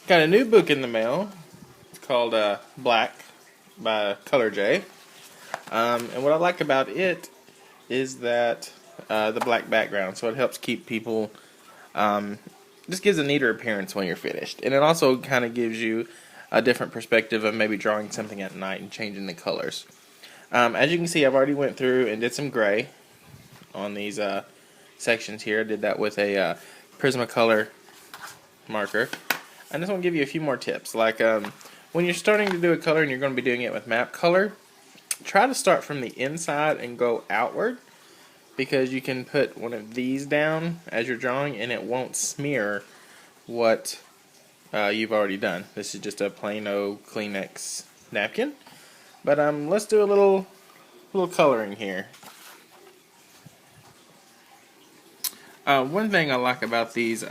Got a new book in the mail. It's called Black by Color J. And what I like about it is that the black background, so it helps keep people, just gives a neater appearance when you're finished. And it also kind of gives you a different perspective of maybe drawing something at night and changing the colors. As you can see, I've already went through and did some gray on these sections here. I did that with a Prismacolor marker. I just want to give you a few more tips. Like when you're starting to do a color and you're going to be doing it with map color, try to start from the inside and go outward, because you can put one of these down as you're drawing and it won't smear what you've already done. This is just a plain old Kleenex napkin. But let's do a little coloring here. One thing I like about these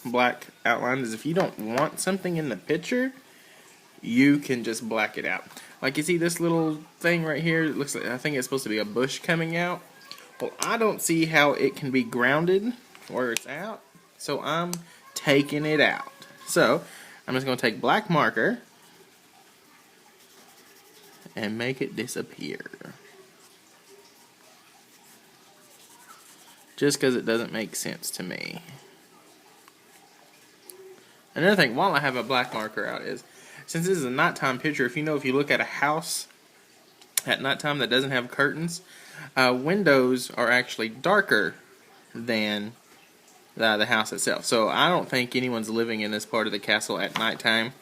black outlines is if you don't want something in the picture, you can just black it out. Like you see this little thing right here, it looks like, I think it's supposed to be a bush coming out. Well, I don't see how it can be grounded where it's out, so I'm taking it out. So I'm just going to take black marker and make it disappear. Just because it doesn't make sense to me. Another thing, while I have a black marker out, is since this is a nighttime picture, if you look at a house at nighttime that doesn't have curtains, windows are actually darker than the house itself. So I don't think anyone's living in this part of the castle at nighttime.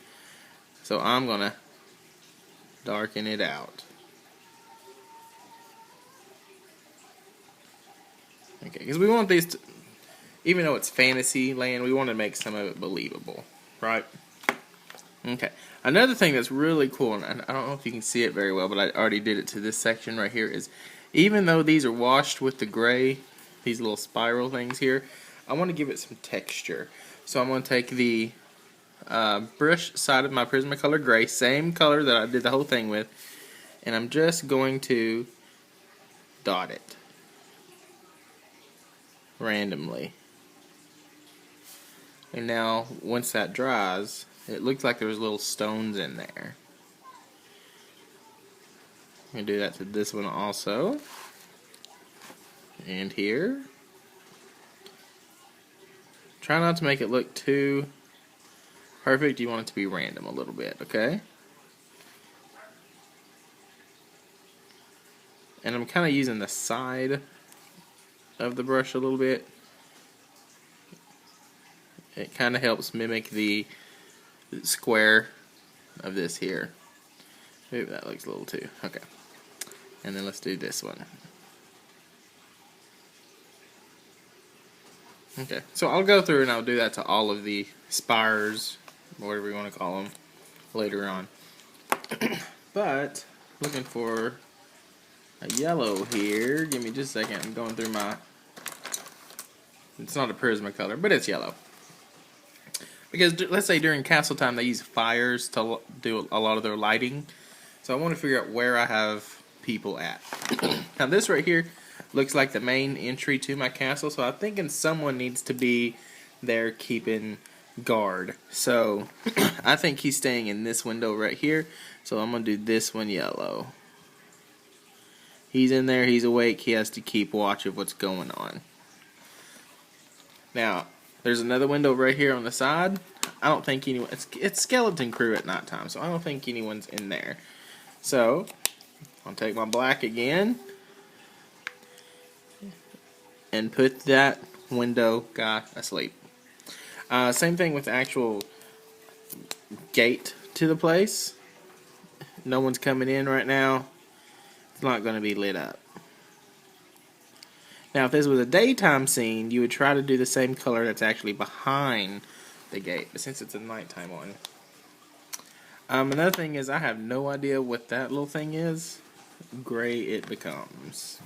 So I'm going to darken it out. Okay, because we want these to, even though it's fantasy land, we want to make some of it believable, right? Okay. Another thing that's really cool, and I don't know if you can see it very well, but I already did it to this section right here, is even though these are washed with the gray, these little spiral things here, I want to give it some texture. So I'm going to take the brush side of my Prismacolor gray, same color that I did the whole thing with, and I'm just going to dot it randomly. And now, once that dries, it looks like there's little stones in there. I'm going to do that to this one also. And here. Try not to make it look too perfect. You want it to be random a little bit, okay? And I'm kind of using the side of the brush a little bit. It kind of helps mimic the square of this here. Maybe that looks a little too. Okay. And then let's do this one. Okay. So I'll go through and I'll do that to all of the spires, whatever you want to call them, later on. But looking for a yellow here. Give me just a second. I'm going through my... It's not a Prismacolor, but it's yellow. Because let's say during castle time they use fires to do a lot of their lighting. So I want to figure out where I have people at. Now this right here looks like the main entry to my castle. So I'm thinking someone needs to be there keeping guard. So I think he's staying in this window right here. So I'm going to do this one yellow. He's in there, he's awake, he has to keep watch of what's going on. Now, there's another window right here on the side. I don't think anyone... It's Skeleton Crew at nighttime, so I don't think anyone's in there. So, I'll take my black again and put that window guy asleep. Same thing with the actual gate to the place. No one's coming in right now. It's not going to be lit up. Now, if this was a daytime scene, you would try to do the same color that's actually behind the gate. But since it's a nighttime one. Another thing is I have no idea what that little thing is. Gray it becomes.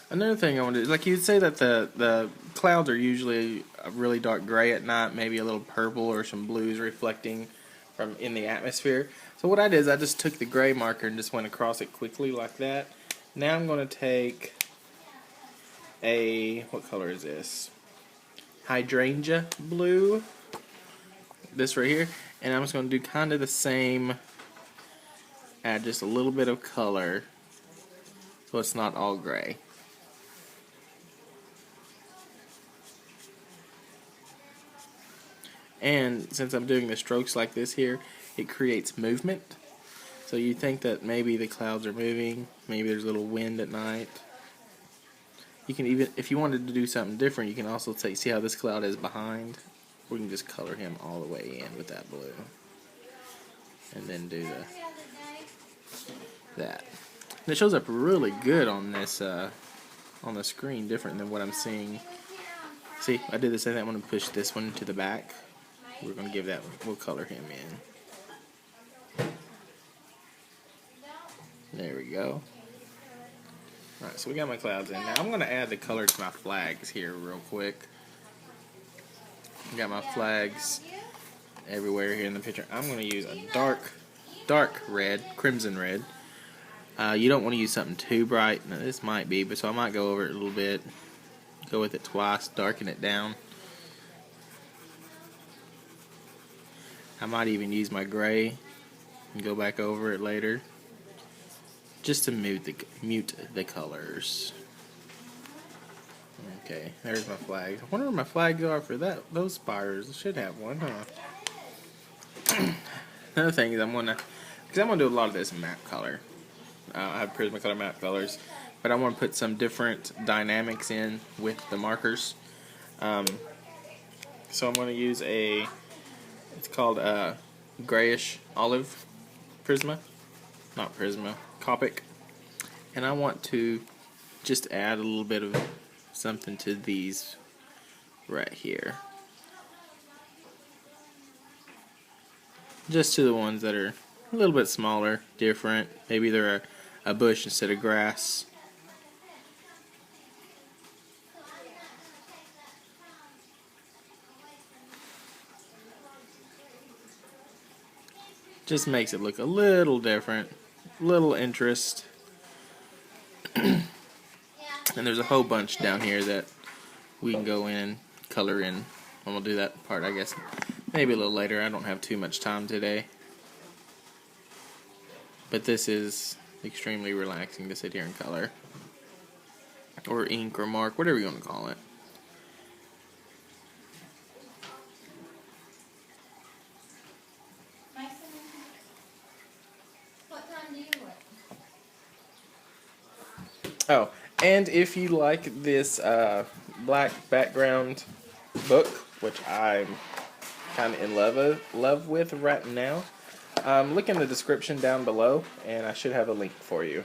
Another thing I want to do, like you'd say that the clouds are usually a really dark gray at night, maybe a little purple or some blues reflecting from in the atmosphere. So what I did is I just took the gray marker and just went across it quickly like that. Now I'm going to take a, what color is this? Hydrangea blue. This right here. And I'm just going to do kind of the same, add just a little bit of color so it's not all gray. And since I'm doing the strokes like this here, it creates movement. So you think that maybe the clouds are moving, maybe there's a little wind at night. You can even, if you wanted to do something different, you can also take, see how this cloud is behind? We can just color him all the way in with that blue. And then do that. And it shows up really good on this, on the screen, different than what I'm seeing. See, I did the same thing. I'm going to push this one to the back. We're going to give that, we'll color him in. There we go. Alright, so we got my clouds in. Now I'm going to add the color to my flags here real quick. Got my flags everywhere here in the picture. I'm going to use a dark red, crimson red. You don't want to use something too bright. Now, this might be, but so I might go over it a little bit. Go with it twice, darken it down. I might even use my gray and go back over it later, just to mute the colors. Okay, there's my flags. I wonder where my flags are for those spires. I should have one, huh? Another thing is I'm gonna do a lot of this in map color. I have Prismacolor map colors, but I want to put some different dynamics in with the markers. So I'm going to use it's called grayish olive Prisma, not Prisma, Copic, and I want to just add a little bit of something to these right here, just to the ones that are a little bit smaller, different. Maybe they're a bush instead of grass. Just makes it look a little different, little interest. And there's a whole bunch down here that we can go in and color in. And we'll do that part, I guess, maybe a little later. I don't have too much time today. But this is extremely relaxing to sit here and color. Or ink or mark, whatever you want to call it. Oh, and if you like this black background book, which I'm kind of in love with right now, look in the description down below, and I should have a link for you.